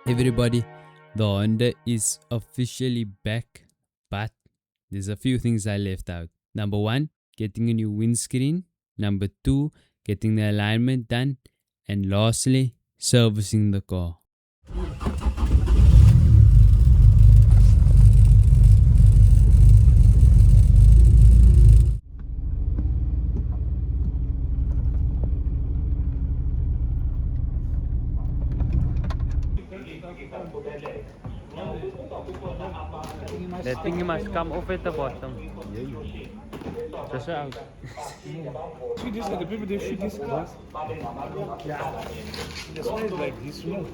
Everybody, the Honda is officially back, but there's a few things I left out. Number one, getting a new windscreen. Number two, getting the alignment done. And lastly, servicing the car. That thing must come off at the bottom. Just out. See this, the people they shoot this glass. Yeah. That's why it's like this, you know.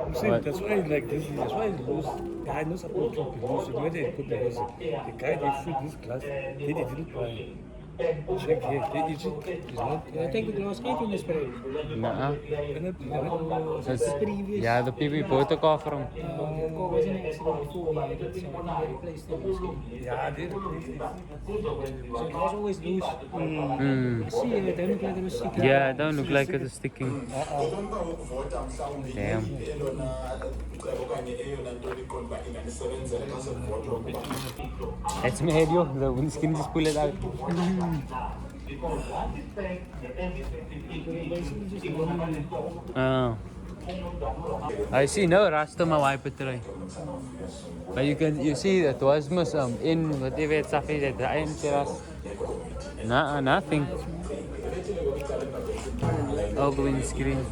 I'm saying that's why it's like this. That's why it's loose. The guy knows supposed to be loose. Where they put the loose. The guy they shoot this glass, they didn't buy. Check here. They it's not. I think the glass came from this spray. Nuh-uh. That's the previous. Yeah, the people bought the car from. The car was in an accident before we had it, so I think they replaced the windscreen. Yeah, they replaced it. So it was always loose. Mm. You see, it don't look like it was sticking. Yeah, it don't look like it is sticking. Damn. It's me, yo. The windscreen just pull it out. Oh. I see no rust on my wiper tray. But you see that was must in whatever it's stuff is at the end rust. Nah, nothing. Oh, the windscreen.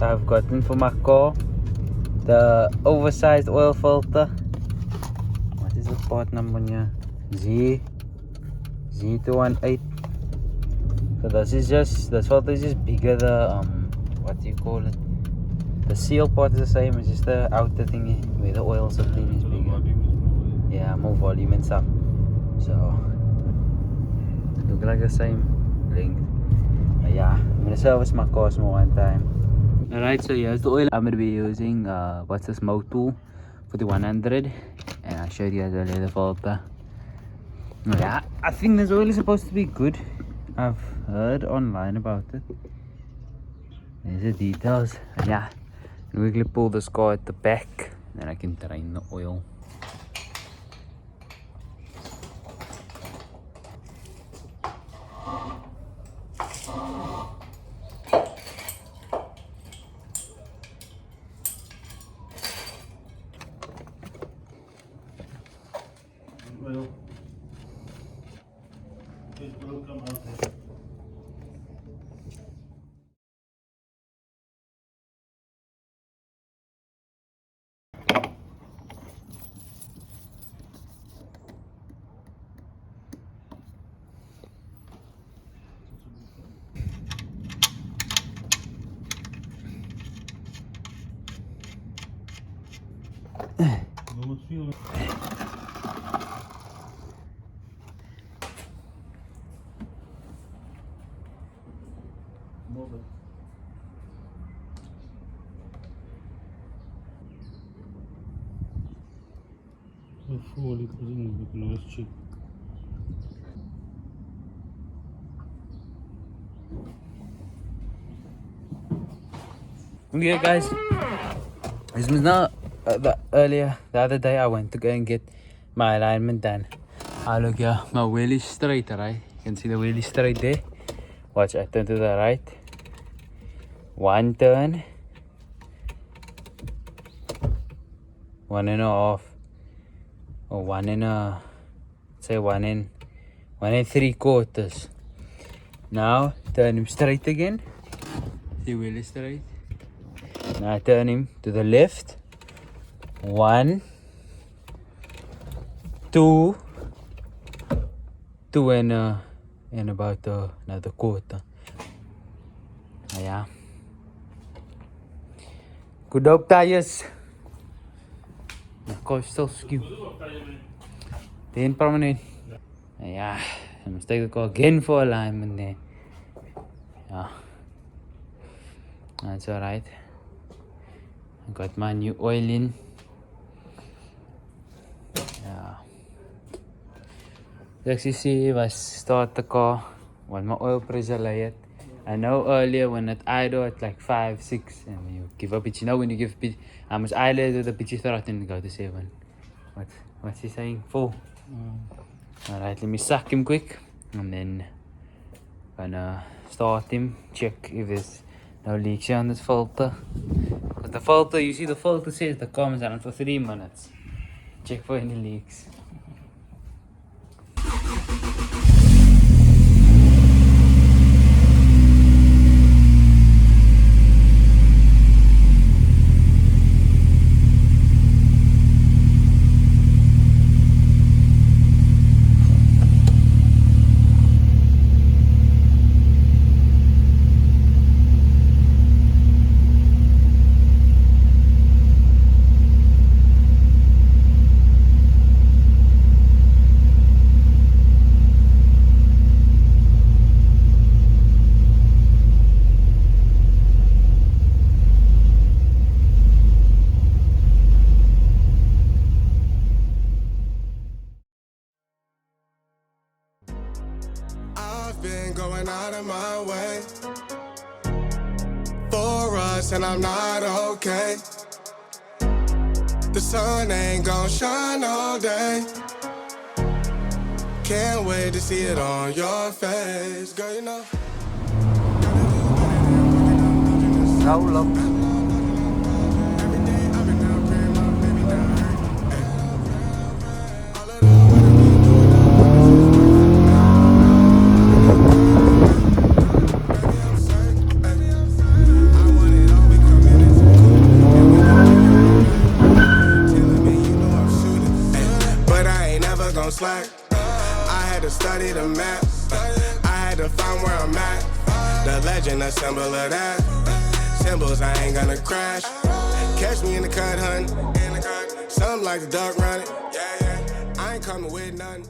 I've gotten for my car the oversized oil filter. What is the part number here? Z218. So this filter is just bigger. The what do you call it? The seal part is the same. It's just the outer thingy where the oil something is bigger. Yeah, more volume and stuff. So it look like the same length. But yeah, I'm gonna service my car more one time. Alright, so here's the oil I'm going to be using. What's this Motul for the 100, and I'll show you guys the leather filter. Yeah, I think this oil is supposed to be good. I've heard online about it. There's the details. Yeah, quickly pull this car at the back, then I can drain the oil. Well, it will come out there. Okay guys, this was not the other day I went to go and get my alignment done. Look here, my wheel is straight, right? You can see the wheel is straight there. Watch, I turn to the right. One turn. 1.5 or 1.3. Now turn him straight again. See, wheel is straight. Now turn him to the left. 1, 2, 2 and about another quarter. Yeah. Good up tires. The car still skew. 10 prominent. Yeah. I must take the car again for alignment there. Yeah. That's alright. I got my new oil in. Yeah. As you see, I start the car when my oil pressure laid. I know earlier when it idle at like 5, 6 and you give a pitch. You know when you give a pitch, I must idle with the pitch throttle and go to 7. What's he saying? 4. Alright, let me suck him quick and then gonna start him, check if there's no leaks here on this filter. Because the filter, you see the filter says the car is on for 3 minutes. Check for any leaks. I've been going out of my way for us, and I'm not okay. The sun ain't gon' shine all day. Can't wait to see it on your face, girl. You know. Roll up. Slack. I had to study the map. I had to find where I'm at. The legend, a symbol of that. Symbols, I ain't gonna crash. Catch me in the cut, hun. Something like the duck running. Yeah, yeah. I ain't coming with nothing.